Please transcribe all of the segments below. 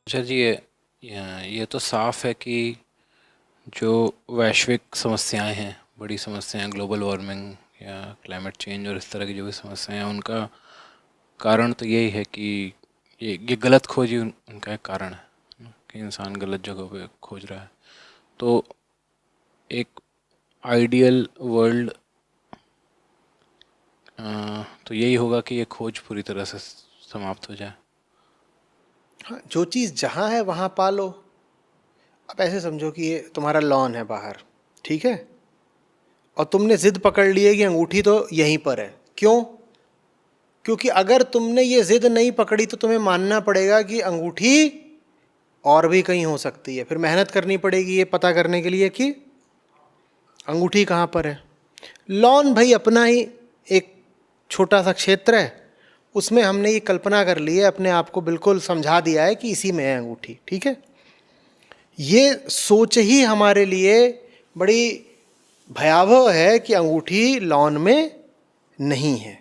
अच्छा जी, ये तो साफ है कि जो वैश्विक समस्याएं हैं, बड़ी समस्याएं, ग्लोबल वार्मिंग या क्लाइमेट चेंज और इस तरह की जो भी समस्याएं हैं, उनका कारण तो यही है कि ये गलत खोज ही उनका एक कारण है ना, कि इंसान गलत जगह पे खोज रहा है। तो एक आइडियल वर्ल्ड तो यही होगा कि ये खोज पूरी तरह से समाप्त हो जाए। हाँ, जो चीज़ जहाँ है वहाँ पालो। अब ऐसे समझो कि ये तुम्हारा लॉन है बाहर, ठीक है, और तुमने जिद पकड़ ली है कि अंगूठी तो यहीं पर है। क्यों? क्योंकि अगर तुमने ये जिद नहीं पकड़ी तो तुम्हें मानना पड़ेगा कि अंगूठी और भी कहीं हो सकती है। फिर मेहनत करनी पड़ेगी ये पता करने के लिए कि अंगूठी कहाँ पर है। लॉन भाई अपना ही एक छोटा सा क्षेत्र है, उसमें हमने ये कल्पना कर ली है, अपने आप को बिल्कुल समझा दिया है कि इसी में है अंगूठी, ठीक है। ये सोच ही हमारे लिए बड़ी भयावह है कि अंगूठी लॉन में नहीं है।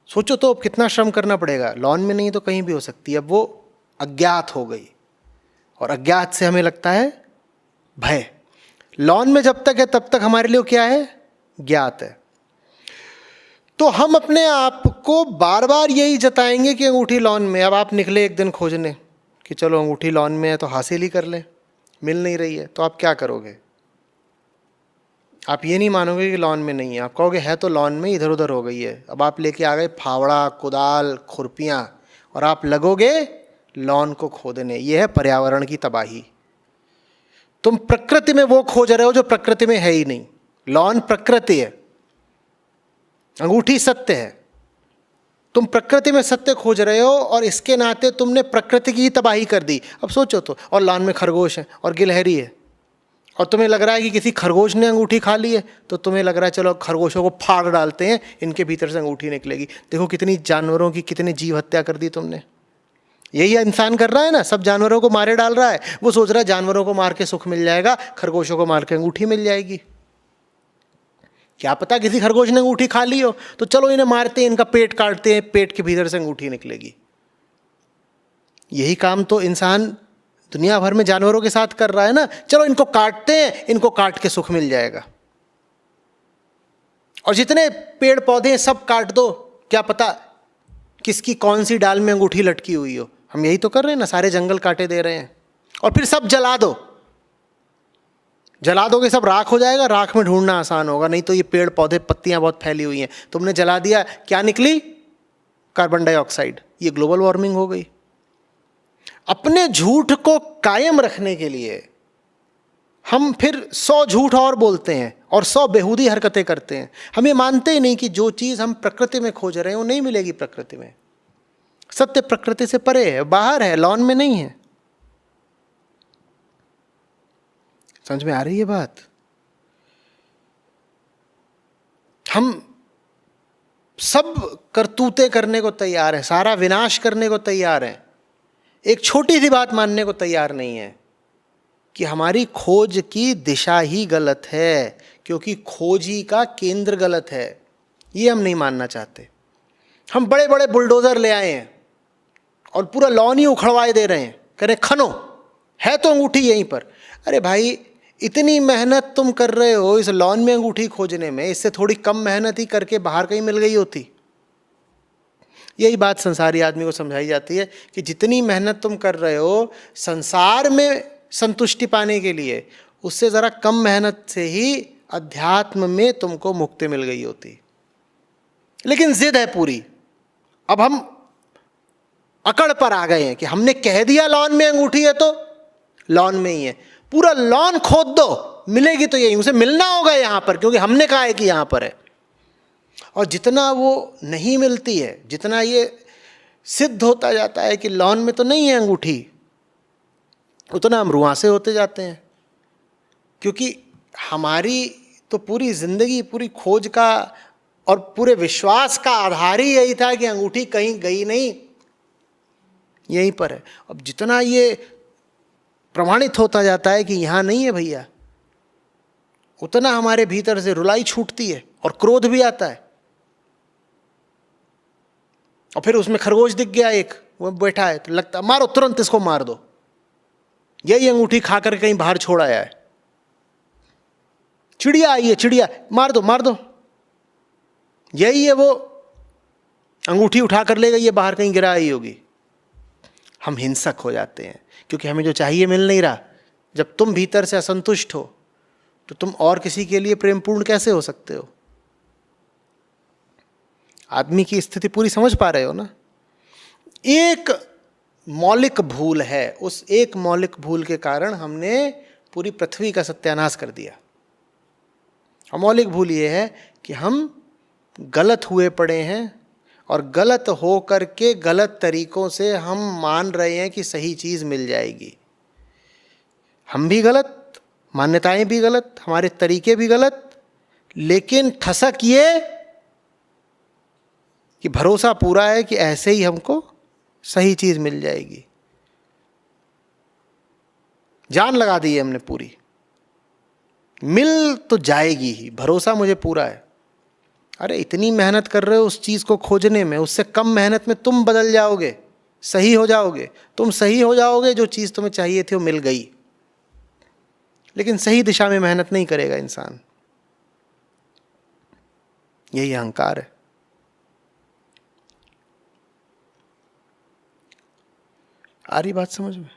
सोचो तो अब कितना श्रम करना पड़ेगा, लॉन में नहीं तो कहीं भी हो सकती है। अब वो अज्ञात हो गई, और अज्ञात से हमें लगता है भय। लॉन में जब तक है तब तक हमारे लिए क्या है, ज्ञात है। तो हम अपने आप को बार बार यही जताएंगे कि अंगूठी लॉन में। अब आप निकले एक दिन खोजने कि चलो अंगूठी लॉन में है तो हासिल ही कर लें, मिल नहीं रही है, तो आप क्या करोगे? आप ये नहीं मानोगे कि लॉन में नहीं है, आप कहोगे है तो लॉन में, इधर उधर हो गई है। अब आप लेके आ गए फावड़ा, कुदाल, खुरपियाँ, और आप लगोगे लॉन को खोदने। ये है पर्यावरण की तबाही। तुम प्रकृति में वो खोज रहे हो जो प्रकृति में है ही नहीं। लॉन प्रकृति है, अंगूठी सत्य है। तुम प्रकृति में सत्य खोज रहे हो और इसके नाते तुमने प्रकृति की ही तबाही कर दी। अब सोचो तो, और लॉन में खरगोश है और गिलहरी है, और तुम्हें लग रहा है कि किसी खरगोश ने अंगूठी खा ली है, तो तुम्हें लग रहा है चलो खरगोशों को फाड़ डालते हैं, इनके भीतर से अंगूठी निकलेगी। देखो कितनी जानवरों की कितनी जीव हत्या कर दी तुमने। यही इंसान कर रहा है ना, सब जानवरों को मारे डाल रहा है। वो सोच रहा है जानवरों को मार के सुख मिल जाएगा, खरगोशों को मार के अंगूठी मिल जाएगी। क्या पता किसी खरगोश ने अंगूठी खा ली हो, तो चलो इन्हें मारते हैं, इनका पेट काटते हैं, पेट के भीतर से अंगूठी निकलेगी। यही काम तो इंसान दुनिया भर में जानवरों के साथ कर रहा है ना। चलो इनको काटते हैं, इनको काट के सुख मिल जाएगा। और जितने पेड़ पौधे हैं सब काट दो, क्या पता किसकी कौन सी डाल में अंगूठी लटकी हुई हो। हम यही तो कर रहे हैं ना, सारे जंगल काटे दे रहे हैं। और फिर सब जला दो, जला दोगे सब राख हो जाएगा, राख में ढूंढना आसान होगा। नहीं तो ये पेड़ पौधे पत्तियां बहुत फैली हुई हैं, तुमने जला दिया, क्या निकली? Carbon dioxide. ये ग्लोबल वार्मिंग हो गई। अपने झूठ को कायम रखने के लिए हम फिर 100 झूठ और बोलते हैं और 100 बेहूदी हरकतें करते हैं। हम ये मानते ही नहीं कि जो चीज़ हम प्रकृति में खोज रहे हैं वो नहीं मिलेगी प्रकृति में। सत्य प्रकृति से परे है, बाहर है, लॉन में नहीं है। समझ में आ रही है बात? हम सब करतूतें करने को तैयार हैं, सारा विनाश करने को तैयार हैं, एक छोटी सी बात मानने को तैयार नहीं है कि हमारी खोज की दिशा ही गलत है, क्योंकि खोज ही का केंद्र गलत है। ये हम नहीं मानना चाहते। हम बड़े बड़े बुलडोजर ले आए हैं और पूरा लॉन ही उखड़वाए दे रहे हैं, कह रहे खनो, है तो अंगूठी यहीं पर। अरे भाई, इतनी मेहनत तुम कर रहे हो इस लॉन में अंगूठी खोजने में, इससे थोड़ी कम मेहनत ही करके बाहर कहीं मिल गई होती। यही बात संसारी आदमी को समझाई जाती है कि जितनी मेहनत तुम कर रहे हो संसार में संतुष्टि पाने के लिए, उससे ज़रा कम मेहनत से ही अध्यात्म में तुमको मुक्ति मिल गई होती। लेकिन जिद है पूरी। अब हम अकड़ पर आ गए हैं कि हमने कह दिया लॉन में अंगूठी है तो लॉन में ही है। पूरा लॉन खोद दो, मिलेगी तो यही, उसे मिलना होगा यहाँ पर, क्योंकि हमने कहा है कि यहाँ पर है। और जितना वो नहीं मिलती है, जितना ये सिद्ध होता जाता है कि लॉन में तो नहीं है अंगूठी, उतना हम रुआंसे होते जाते हैं। क्योंकि हमारी तो पूरी जिंदगी, पूरी खोज का और पूरे विश्वास का आधार ही यही था कि अंगूठी कहीं गई नहीं, यहीं पर है। अब जितना ये प्रमाणित होता जाता है कि यहाँ नहीं है भैया, उतना हमारे भीतर से रुलाई छूटती है और क्रोध भी आता है। और फिर उसमें खरगोश दिख गया एक, वो बैठा है तो लगता मारो, तुरंत इसको मार दो, यही अंगूठी खा कर कहीं बाहर छोड़ आया है। चिड़िया आई है, चिड़िया, मार दो मार दो, यही है वो अंगूठी उठा कर ले गई, ये बाहर कहीं गिरा आई होगी। हम हिंसक हो जाते हैं क्योंकि हमें जो चाहिए मिल नहीं रहा। जब तुम भीतर से असंतुष्ट हो तो तुम और किसी के लिए प्रेमपूर्ण कैसे हो सकते हो? आदमी की स्थिति पूरी समझ पा रहे हो ना? एक मौलिक भूल है, उस एक मौलिक भूल के कारण हमने पूरी पृथ्वी का सत्यानाश कर दिया। और मौलिक भूल ये है कि हम गलत हुए पड़े हैं और गलत हो करके गलत तरीकों से हम मान रहे हैं कि सही चीज मिल जाएगी। हम भी गलत, मान्यताएं भी गलत, हमारे तरीके भी गलत, लेकिन ठसक ये कि भरोसा पूरा है कि ऐसे ही हमको सही चीज मिल जाएगी। जान लगा दी है हमने पूरी, मिल तो जाएगी ही, भरोसा मुझे पूरा है। अरे इतनी मेहनत कर रहे हो उस चीज को खोजने में, उससे कम मेहनत में तुम बदल जाओगे, सही हो जाओगे। तुम सही हो जाओगे, जो चीज तुम्हें चाहिए थी वो मिल गई। लेकिन सही दिशा में मेहनत नहीं करेगा इंसान, यही अहंकार है। आ रही बात समझ में?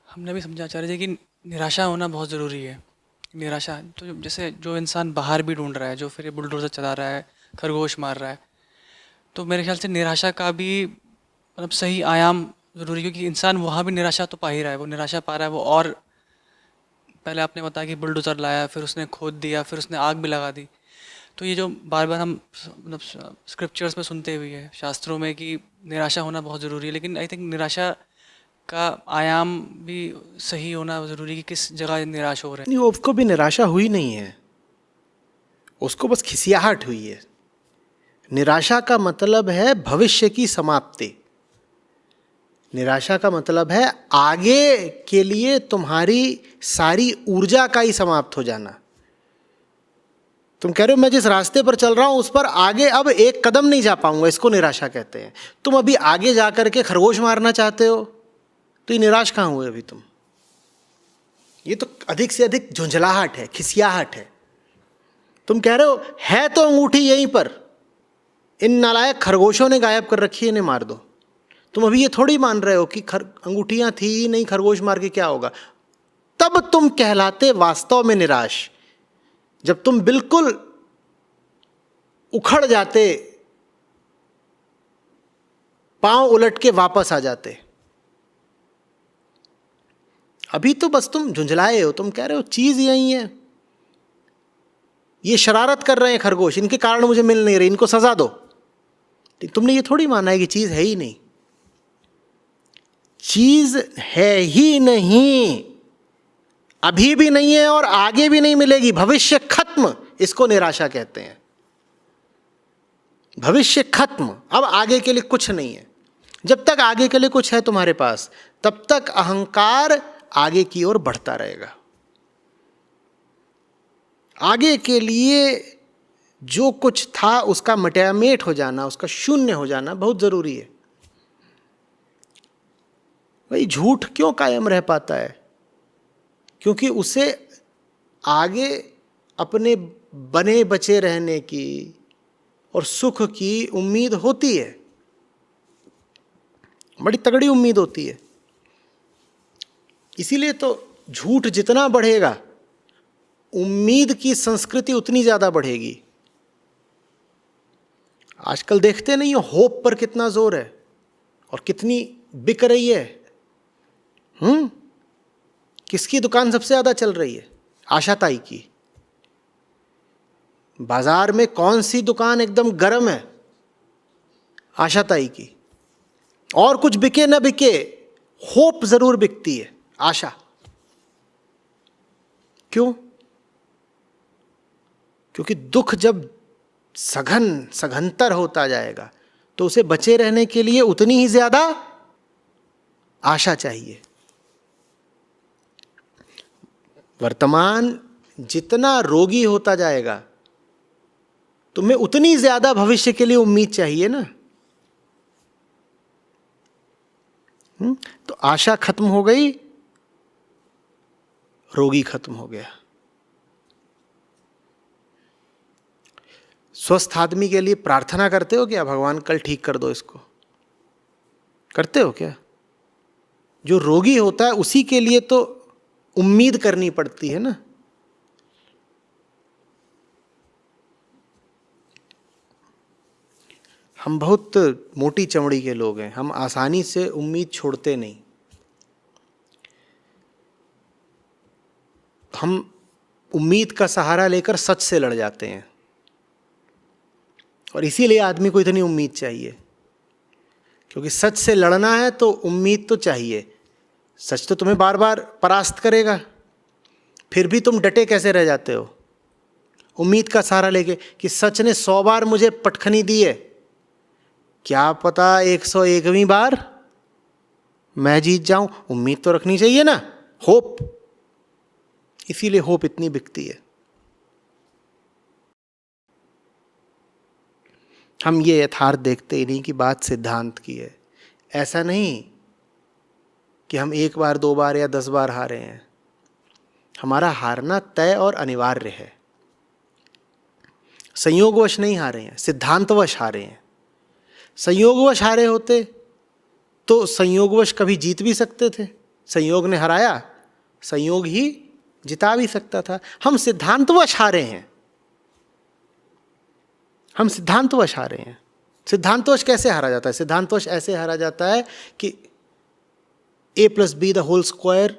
हमने भी समझा आचार्य जी कि निराशा होना बहुत ज़रूरी है। निराशा तो जैसे जो इंसान बाहर भी ढूंढ रहा है, जो फिर बुलडोजर चला रहा है, खरगोश मार रहा है, तो मेरे ख्याल से निराशा का भी मतलब सही आयाम ज़रूरी है, क्योंकि इंसान वहाँ भी निराशा तो पा ही रहा है, वो निराशा पा रहा है। वो और पहले आपने बताया कि बुलडोजर लाया, फिर उसने खोद दिया, फिर उसने आग भी लगा दी। तो ये जो बार बार हम मतलब स्क्रिप्चर्स में सुनते हुए है, शास्त्रों में, कि निराशा होना बहुत ज़रूरी है, लेकिन आई थिंक निराशा का आयाम भी सही होना ज़रूरी है कि किस जगह निराश हो रहे हैं। नहीं, उसको भी निराशा हुई नहीं है, उसको बस खिसियाहट हुई है। निराशा का मतलब है भविष्य की समाप्ति। निराशा का मतलब है आगे के लिए तुम्हारी सारी ऊर्जा का ही समाप्त हो जाना। तुम कह रहे हो मैं जिस रास्ते पर चल रहा हूं उस पर आगे अब एक कदम नहीं जा पाऊंगा, इसको निराशा कहते हैं। तुम अभी आगे जाकर के खरगोश मारना चाहते हो, तो ये निराश कहां हुए अभी तुम? ये तो अधिक से अधिक झुंझलाहट है, खिसियाहट है। तुम कह रहे हो है तो अंगूठी यहीं पर, इन नालायक खरगोशों ने गायब कर रखी है, इन्हें मार दो। तुम अभी ये थोड़ी मान रहे हो कि अंगूठियां थी ही नहीं, खरगोश मार के क्या होगा। तब तुम कहलाते वास्तव में निराश, जब तुम बिल्कुल उखड़ जाते, पांव उलट के वापस आ जाते। अभी तो बस तुम झुंझलाए हो, तुम कह रहे हो चीज यही है, ये शरारत कर रहे हैं खरगोश, इनके कारण मुझे मिल नहीं रही, इनको सजा दो। तुमने ये थोड़ी माना है कि चीज है ही नहीं। चीज है ही नहीं, अभी भी नहीं है और आगे भी नहीं मिलेगी। भविष्य खत्म, इसको निराशा कहते हैं। भविष्य खत्म, अब आगे के लिए कुछ नहीं है। जब तक आगे के लिए कुछ है तुम्हारे पास, तब तक अहंकार आगे की ओर बढ़ता रहेगा। आगे के लिए जो कुछ था उसका मटयामेट हो जाना, उसका शून्य हो जाना बहुत जरूरी है। भाई झूठ क्यों कायम रह पाता है? क्योंकि उसे आगे अपने बने बचे रहने की और सुख की उम्मीद होती है, बड़ी तगड़ी उम्मीद होती है। इसीलिए तो झूठ जितना बढ़ेगा, उम्मीद की संस्कृति उतनी ज्यादा बढ़ेगी। आजकल देखते नहीं हो होप पर कितना जोर है और कितनी बिक रही है। किसकी दुकान सबसे ज्यादा चल रही है? आशाताई की। बाजार में कौन सी दुकान एकदम गर्म है? आशाताई की। और कुछ बिके ना बिके, होप जरूर बिकती है, आशा। क्यों? क्योंकि दुख जब सघनतर होता जाएगा तो उसे बचे रहने के लिए उतनी ही ज्यादा आशा चाहिए। वर्तमान जितना रोगी होता जाएगा तुम्हें उतनी ज्यादा भविष्य के लिए उम्मीद चाहिए ना। तो आशा खत्म हो गई, रोगी खत्म हो गया। स्वस्थ आदमी के लिए प्रार्थना करते हो क्या, भगवान कल ठीक कर दो इसको? करते हो क्या? जो रोगी होता है उसी के लिए तो उम्मीद करनी पड़ती है ना। हम बहुत मोटी चमड़ी के लोग हैं, हम आसानी से उम्मीद छोड़ते नहीं। हम उम्मीद का सहारा लेकर सच से लड़ जाते हैं, और इसीलिए आदमी को इतनी उम्मीद चाहिए, क्योंकि सच से लड़ना है तो उम्मीद तो चाहिए। सच तो तुम्हें बार बार परास्त करेगा, फिर भी तुम डटे कैसे रह जाते हो उम्मीद का सहारा लेके कि सच ने 100 बार मुझे पटखनी दी है, क्या पता 101वीं बार मैं जीत जाऊं। उम्मीद तो रखनी चाहिए ना, होप। इसीलिए होप इतनी बिकती है। हम ये यथार्थ देखते ही नहीं कि बात सिद्धांत की है। ऐसा नहीं कि हम 1 बार 2 बार या 10 बार हारे हैं। हमारा हारना तय और अनिवार्य है। संयोगवश नहीं हारे हैं, सिद्धांतवश हारे हैं। संयोगवश हारे होते तो संयोगवश कभी जीत भी सकते थे। संयोग ने हराया, संयोग ही जिता भी सकता था। हम सिद्धांतवश हारे हैं। हम सिद्धांतवश हारे हैं। सिद्धांतवश कैसे हारा जाता है? सिद्धांतवश ऐसे हारा जाता है कि a+b²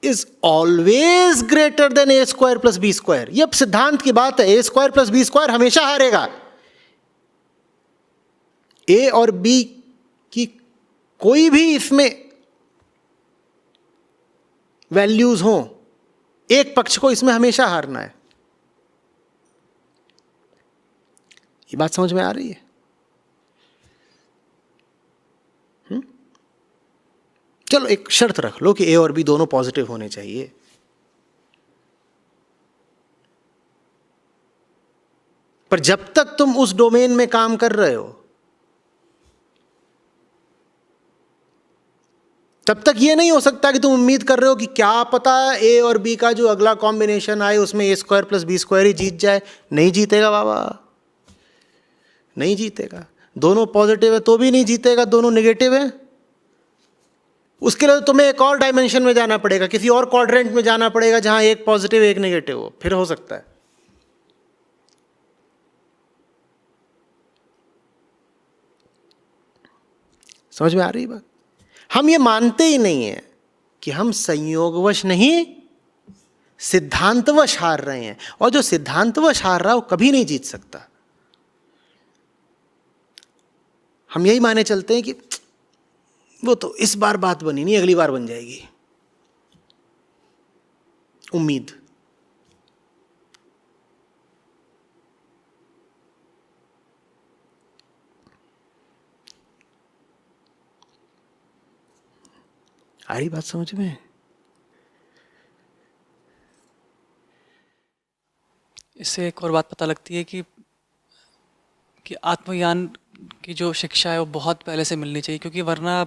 is always greater than a² + b²। ये अब सिद्धांत की बात है। a² + b² हमेशा हारेगा। a और b की कोई भी इसमें वैल्यूज हो, एक पक्ष को इसमें हमेशा हारना है। ये बात समझ में आ रही है? चलो एक शर्त रख लो कि ए और बी दोनों पॉजिटिव होने चाहिए। पर जब तक तुम उस डोमेन में काम कर रहे हो, तब तक ये नहीं हो सकता कि तुम उम्मीद कर रहे हो कि क्या पता ए और बी का जो अगला कॉम्बिनेशन आए उसमें a² + b² ही जीत जाए। नहीं जीतेगा बाबा, नहीं जीतेगा। दोनों पॉजिटिव है तो भी नहीं जीतेगा, दोनों नेगेटिव है। उसके लिए तुम्हें एक और डायमेंशन में जाना पड़ेगा, किसी और क्वाड्रेंट में जाना पड़ेगा जहां एक पॉजिटिव एक नेगेटिव हो, फिर हो सकता है। समझ में आ रही बात? हम ये मानते ही नहीं है कि हम संयोगवश नहीं, सिद्धांतवश हार रहे हैं। और जो सिद्धांतवश हार रहा है वो कभी नहीं जीत सकता। हम यही माने चलते हैं कि वो तो इस बार बात बनी नहीं, अगली बार बन जाएगी। उम्मीद। आ रही बात समझ में? इससे एक और बात पता लगती है कि आत्मज्ञान की जो शिक्षा है वो बहुत पहले से मिलनी चाहिए, क्योंकि वरना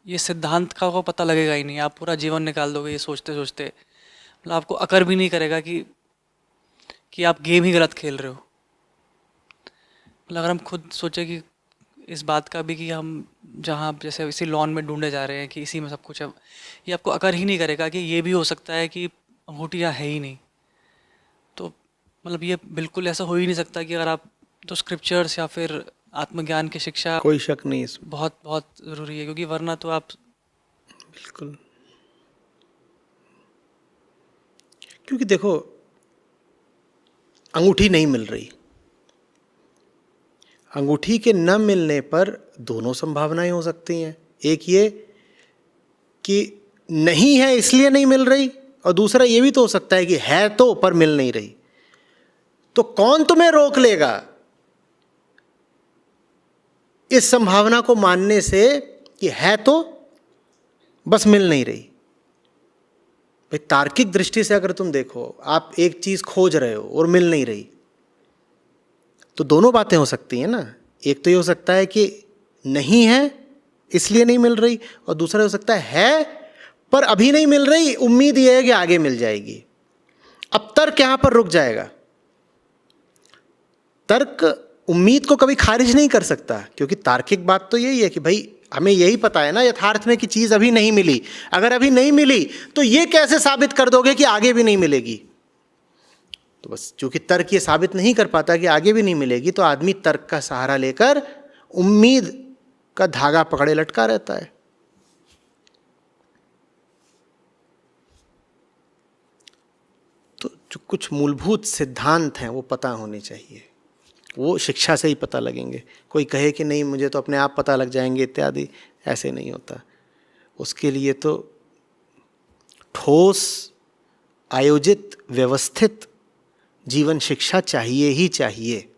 ये सिद्धांत का को पता लगेगा ही नहीं। आप पूरा जीवन निकाल दोगे ये सोचते सोचते, मतलब आपको अकर भी नहीं करेगा कि आप गेम ही गलत खेल रहे हो। मतलब अगर हम खुद सोचे कि इस बात का भी कि हम जहाँ जैसे इसी लॉन में ढूंढे जा रहे हैं कि इसी में सब कुछ है, ये आपको अकर ही नहीं करेगा कि ये भी हो सकता है कि अंगूठियाँ है ही नहीं। तो मतलब ये बिल्कुल ऐसा हो ही नहीं सकता कि अगर आप, तो स्क्रिप्चर्स या फिर आत्मज्ञान की शिक्षा कोई शक नहीं इसमें। बहुत बहुत ज़रूरी है, क्योंकि वरना तो आप बिल्कुल। क्योंकि देखो, अंगूठी नहीं मिल रही। अंगूठी के न मिलने पर दोनों संभावनाएं हो सकती हैं। एक ये कि नहीं है इसलिए नहीं मिल रही, और दूसरा ये भी तो हो सकता है कि है तो पर मिल नहीं रही। तो कौन तुम्हें रोक लेगा इस संभावना को मानने से कि है तो बस मिल नहीं रही? भाई तार्किक दृष्टि से अगर तुम देखो, आप एक चीज खोज रहे हो और मिल नहीं रही, तो दोनों बातें हो सकती हैं ना। एक तो ये हो सकता है कि नहीं है इसलिए नहीं मिल रही, और दूसरा हो सकता है पर अभी नहीं मिल रही, उम्मीद ये है कि आगे मिल जाएगी। अब तर्क यहां पर रुक जाएगा। तर्क उम्मीद को कभी खारिज नहीं कर सकता, क्योंकि तार्किक बात तो यही है कि भाई हमें यही पता है ना यथार्थ में कि चीज़ अभी नहीं मिली। अगर अभी नहीं मिली तो ये कैसे साबित कर दोगे कि आगे भी नहीं मिलेगी? तो बस चूंकि तर्क ये साबित नहीं कर पाता कि आगे भी नहीं मिलेगी, तो आदमी तर्क का सहारा लेकर उम्मीद का धागा पकड़े लटका रहता है। तो जो कुछ मूलभूत सिद्धांत हैं वो पता होने चाहिए, वो शिक्षा से ही पता लगेंगे। कोई कहे कि नहीं मुझे तो अपने आप पता लग जाएंगे इत्यादि, ऐसे नहीं होता। उसके लिए तो ठोस, आयोजित, व्यवस्थित जीवन शिक्षा चाहिए ही चाहिए।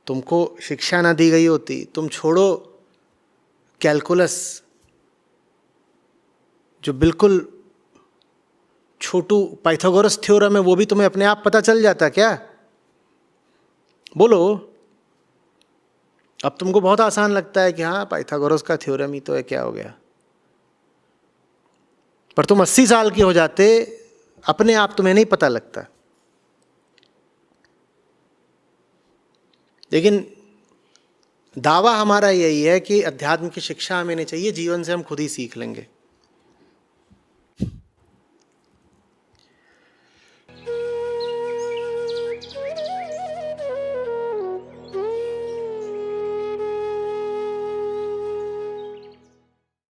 तुमको शिक्षा ना दी गई होती, तुम छोड़ो कैलकुलस जो बिल्कुल छोटू पाइथागोरस थ्योरम है, वो भी तुम्हें अपने आप पता चल जाता क्या? बोलो। अब तुमको बहुत आसान लगता है कि हाँ पाइथागोरस का थ्योरम ही तो है, क्या हो गया। पर तुम 80 साल के हो जाते, अपने आप तुम्हें नहीं पता लगता। लेकिन दावा हमारा यही है कि अध्यात्म की शिक्षा हमें नहीं चाहिए, जीवन से हम खुद ही सीख लेंगे।